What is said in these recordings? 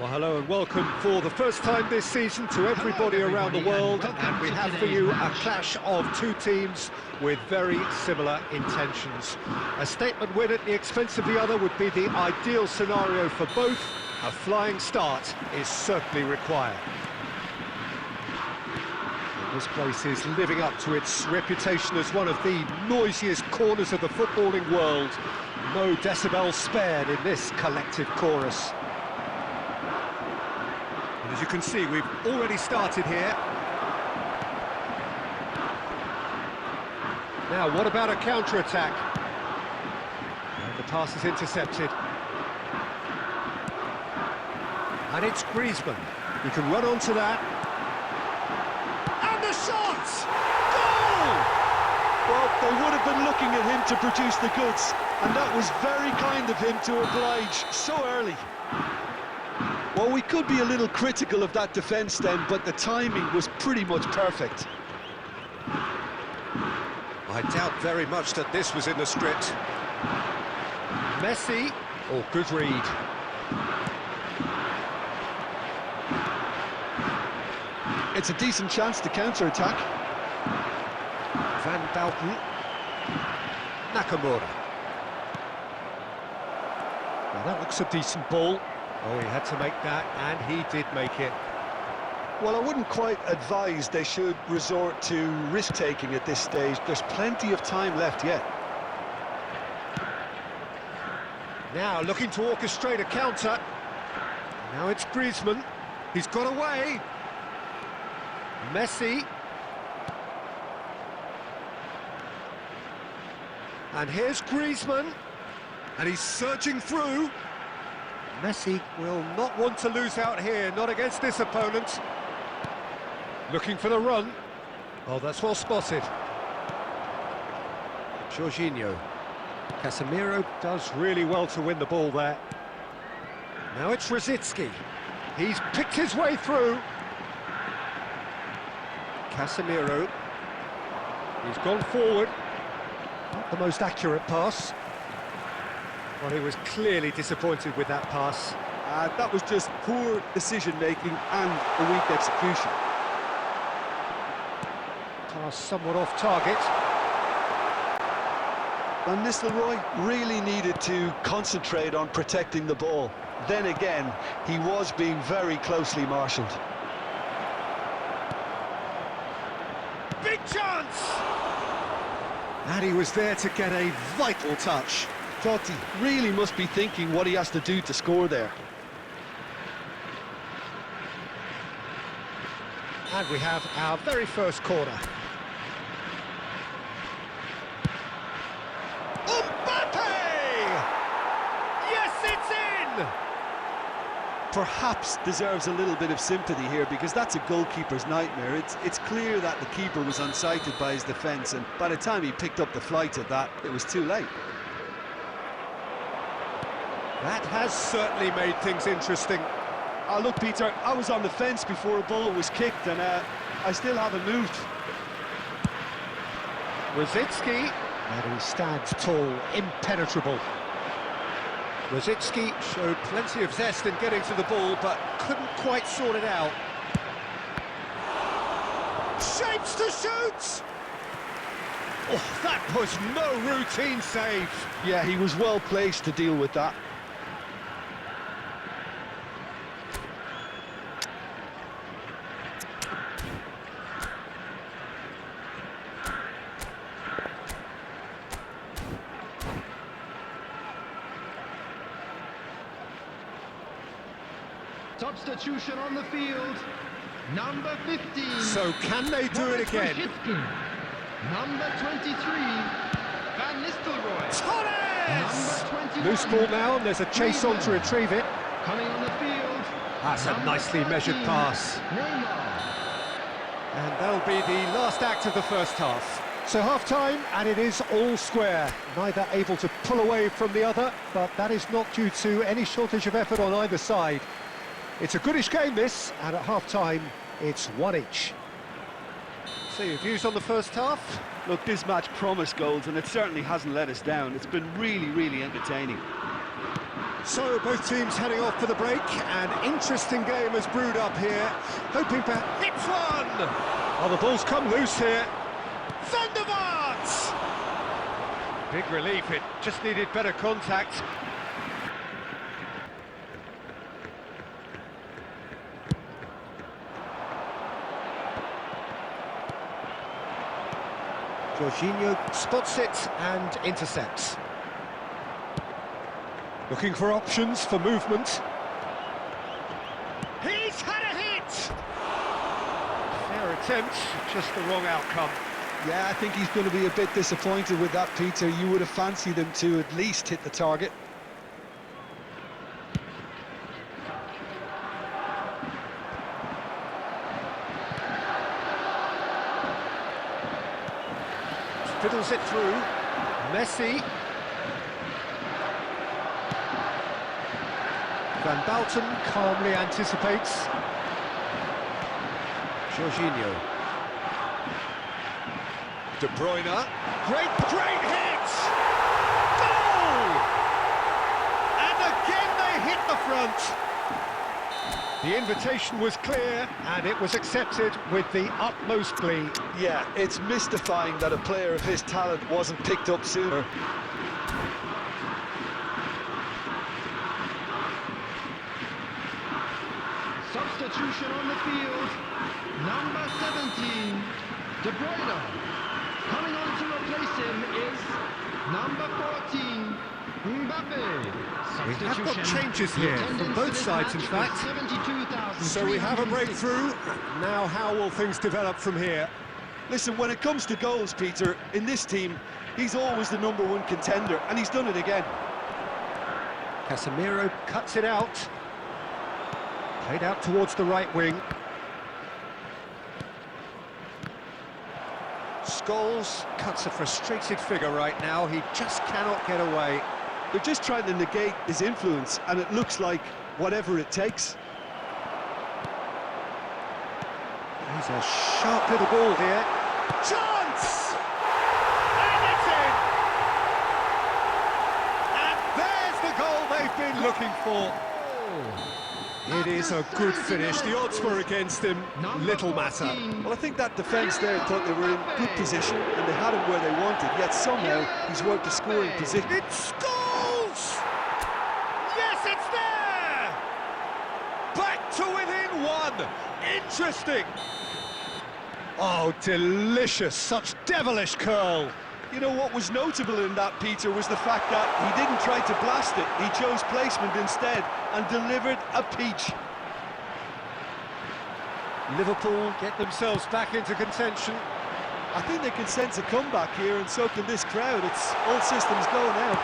Well, hello and welcome for the first time this season to everybody around the world, and we have for you a clash of two teams with very similar intentions. A statement win at the expense of the other would be the ideal scenario for both. A flying start is certainly required. This place is living up to its reputation as one of the noisiest corners of the footballing world. No decibels spared in this collective chorus. As you can see, we've already started here. Now, what about a counter-attack? And the pass is intercepted. And it's Griezmann. He can run onto that. And the shot! Goal! Well, they would have been looking at him to produce the goods, and that was very kind of him to oblige so early. Well, we could be a little critical of that defence then, but the timing was pretty much perfect. I doubt very much that this was in the script. Messi, oh, good read. It's a decent chance to counter-attack. Van Bouten. Nakamura. Now that looks a decent ball. Oh, he had to make that, and he did make it. Well, I wouldn't quite advise they should resort to risk-taking at this stage. There's plenty of time left yet. Now looking to orchestrate a counter. Now it's Griezmann. He's got away. Messi. And here's Griezmann. And he's surging through. Messi will not want to lose out here, not against this opponent. Looking for the run. Oh, that's well spotted. Jorginho. Casemiro does really well to win the ball there. Now it's Rosicky. He's picked his way through. Casemiro. He's gone forward. Not the most accurate pass. Well, he was clearly disappointed with that pass. That was just poor decision-making and a weak execution. Pass somewhat off target. Van Nistelrooy really needed to concentrate on protecting the ball. Then again, he was being very closely marshalled. Big chance! And he was there to get a vital touch. Totti really must be thinking what he has to do to score there. And we have our very first corner. Mbappe! Yes, it's in! Perhaps deserves a little bit of sympathy here, because that's a goalkeeper's nightmare. It's clear that the keeper was unsighted by his defence, and by the time he picked up the flight of that, it was too late. That has certainly made things interesting. Look, Peter, I was on the fence before a ball was kicked, and I still haven't moved. Rosicky, and he stands tall, impenetrable. Rosicky showed plenty of zest in getting to the ball, but couldn't quite sort it out. Shapes to shoot! Oh, that was no routine save. Yeah, he was well placed to deal with that. Substitution on the field, number 15. So can they do it again? Number 23, Van Nistelrooy. Torres! Loose ball now, and there's a chase on to retrieve it. Coming on the field. That's a nicely measured pass. And that'll be the last act of the first half. So half-time, and it is all square. Neither able to pull away from the other, but that is not due to any shortage of effort on either side. It's a goodish game, this, and at half-time, it's one each. So your views on the first half? Look, this match promised goals, and it certainly hasn't let us down. It's been really, really entertaining. So both teams heading off for the break. An interesting game has brewed up here. Hoping for hits one. Oh, the ball's come loose here. Van der Vaart! Big relief, it just needed better contact. Jorginho spots it and intercepts. Looking for options for movement. He's had a hit! Fair attempt, just the wrong outcome. Yeah, I think he's going to be a bit disappointed with that, Peter. You would have fancied him to at least hit the target. Fiddles it through. Messi. Van Bouten calmly anticipates. Jorginho. De Bruyne. Great hit! Goal! And again they hit the front. The invitation was clear and it was accepted with the utmost glee. Yeah, it's mystifying that a player of his talent wasn't picked up sooner. Substitution on the field. Number 17, De Bruyne. Coming on to replace him is number 14, Mbappe. We have got changes here from both sides, in fact. So we have a breakthrough. Now how will things develop from here? Listen, when it comes to goals, Peter, in this team, he's always the #1 contender, and he's done it again. Casemiro cuts it out. Played out towards the right wing. Scholes cuts a frustrated figure right now. He just cannot get away. They're just trying to negate his influence, and it looks like whatever it takes. He's a sharp little ball here. Chance! And it's in! And there's the goal they've been looking for. It is a good finish. The odds were against him. Little matter. Well, I think that defence there thought they were in good position, and they had him where they wanted, yet somehow he's worked the scoring position. It's Scholes! Yes, it's there! Back to within one. Interesting. Oh, delicious. Such devilish curl. You know, what was notable in that, Peter, was the fact that he didn't try to blast it. He chose placement instead and delivered a peach. Liverpool get themselves back into contention. I think they can sense a comeback here, and so can this crowd. It's all systems go now.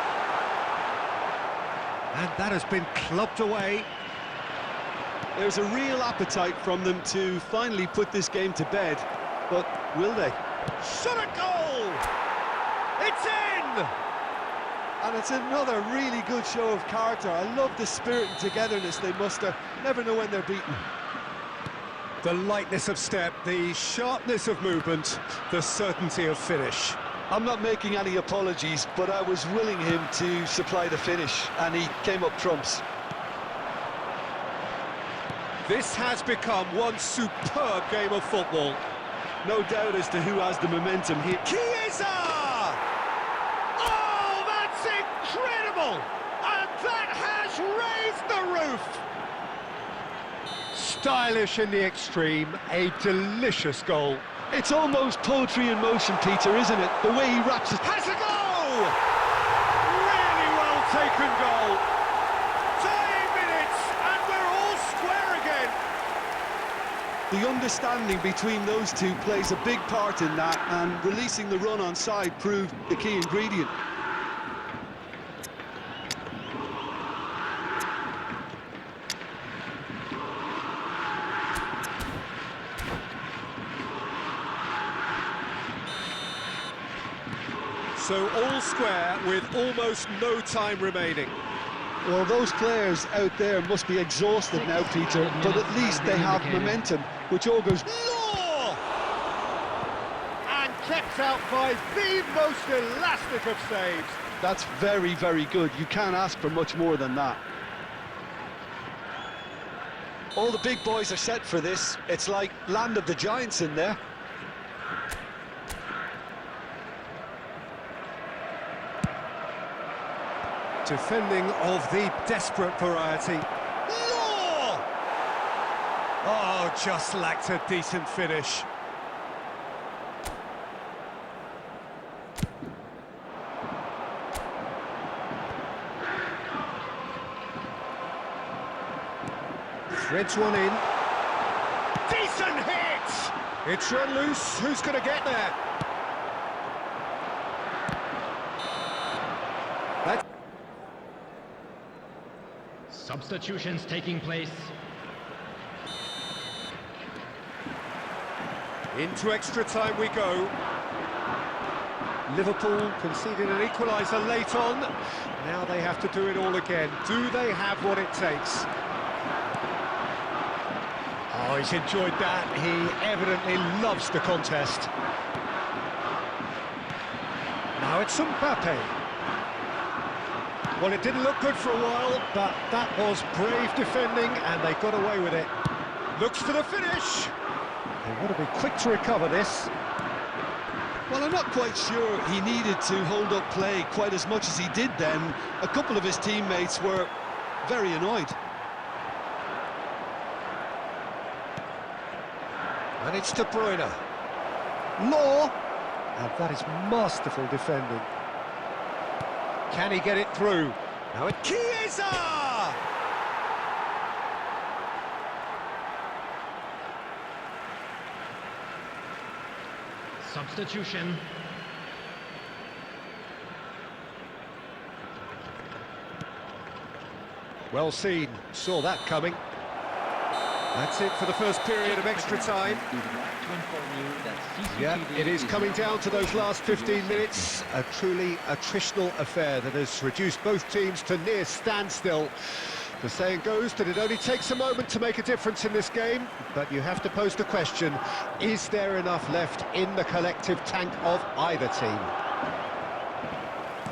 And that has been clubbed away. There's a real appetite from them to finally put this game to bed, but will they? Shot a goal! It's in! And it's another really good show of character. I love the spirit and togetherness they muster. Never know when they're beaten. The lightness of step, the sharpness of movement, the certainty of finish. I'm not making any apologies, but I was willing him to supply the finish, and he came up trumps. This has become one superb game of football. No doubt as to who has the momentum here. Chiesa! Oh, that's incredible! And that has raised the roof! Stylish in the extreme, a delicious goal. It's almost poetry in motion, Peter, isn't it? The way he wraps it. Has a goal! Really well taken goal. 30 minutes and we're all square again. The understanding between those two plays a big part in that, and releasing the run on side proved the key ingredient. So all square with almost no time remaining. Well, those players out there must be exhausted now, Peter, but at least they have momentum, which all goes... Law! And kept out by the most elastic of saves. That's very, very good. You can't ask for much more than that. All the big boys are set for this. It's like land of the giants in there. Defending of the desperate variety. Law! Oh, just lacked a decent finish. Threads one in. Decent hit! It's run loose. Who's going to get there? That's Substitutions taking place. into extra time we go. Liverpool conceded an equaliser late on. Now they have to do it all again. Do they have what it takes? Oh, he's enjoyed that. He evidently loves the contest. Now it's Mbappe. Well, it didn't look good for a while, but that was brave defending, and they got away with it. Looks for the finish. They want to be quick to recover this. Well, I'm not quite sure he needed to hold up play quite as much as he did then. A couple of his teammates were very annoyed. And it's De Bruyne. Law. And that is masterful defending. Can he get it through? Now it Chiesa! Substitution. Well seen. Saw that coming. That's it for the first period of extra time. Yeah, it is coming down to those last 15 minutes. A truly attritional affair that has reduced both teams to near standstill. The saying goes that it only takes a moment to make a difference in this game, but you have to pose the question, is there enough left in the collective tank of either team?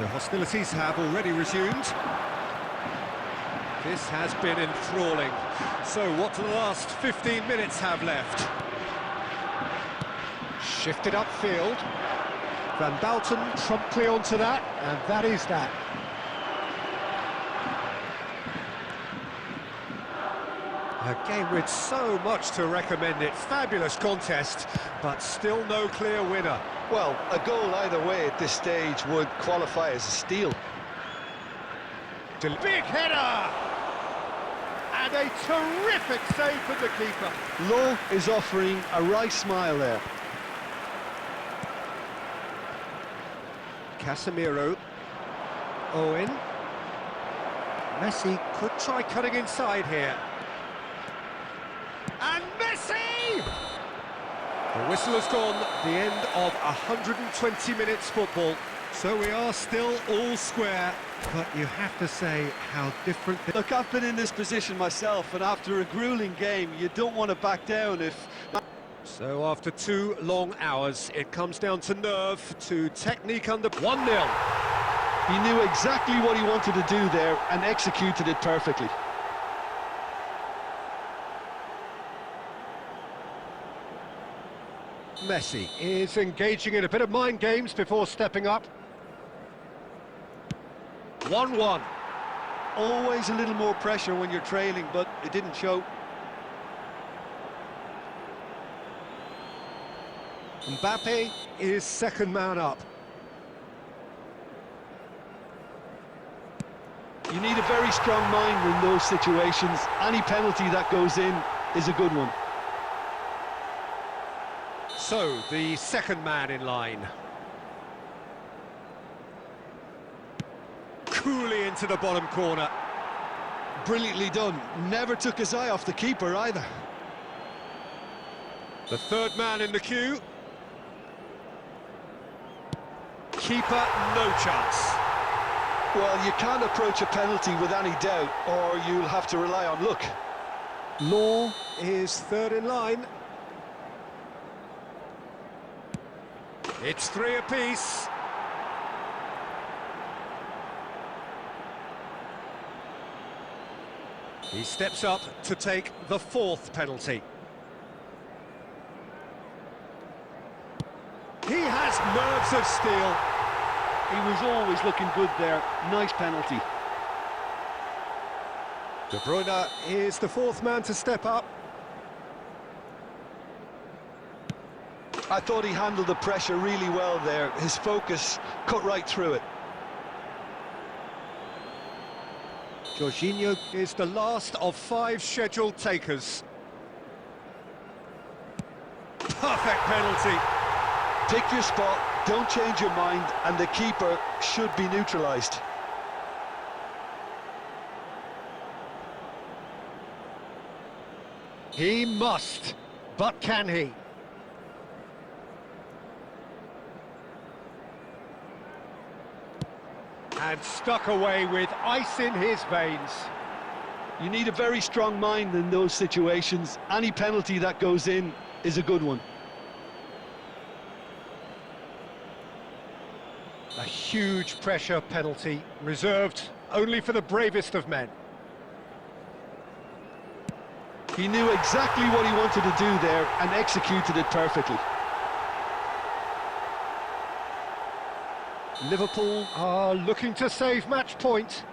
The hostilities have already resumed. This has been enthralling. So what do the last 15 minutes have left? Shifted upfield. Van Bouten promptly onto that, and that is that. A game with so much to recommend it. Fabulous contest, but still no clear winner. Well, a goal either way at this stage would qualify as a steal. Big header! And a terrific save from the keeper. Lowe is offering a wry smile there. Casemiro. Owen. Messi could try cutting inside here. And Messi! The whistle has gone, the end of 120 minutes football. So we are still all square, but you have to say how different... Look, I've been in this position myself, and after a grueling game, you don't want to back down if... So after 2 long hours, it comes down to nerve, to technique under 1-0. He knew exactly what he wanted to do there and executed it perfectly. Messi is engaging in a bit of mind games before stepping up. 1-1. Always a little more pressure when you're trailing, but it didn't show. Mbappe is second man up. You need a very strong mind in those situations. Any penalty that goes in is a good one. So, the second man in line. Coolly into the bottom corner. Brilliantly done. Never took his eye off the keeper either. The third man in the queue. Keeper, no chance. Well, you can't approach a penalty with any doubt, or you'll have to rely on luck. Law is third in line. It's 3 apiece. He steps up to take the fourth penalty. He has nerves of steel. He was always looking good there. Nice penalty. De Bruyne is the fourth man to step up. I thought he handled the pressure really well there. His focus cut right through it. Jorginho is the last of 5 scheduled takers. Perfect penalty. Pick your spot, don't change your mind, and the keeper should be neutralised. He must, but can he? And stuck away with ice in his veins. You need a very strong mind in those situations. Any penalty that goes in is a good one. A huge pressure penalty, reserved only for the bravest of men. He knew exactly what he wanted to do there and executed it perfectly. Liverpool are looking to save match point.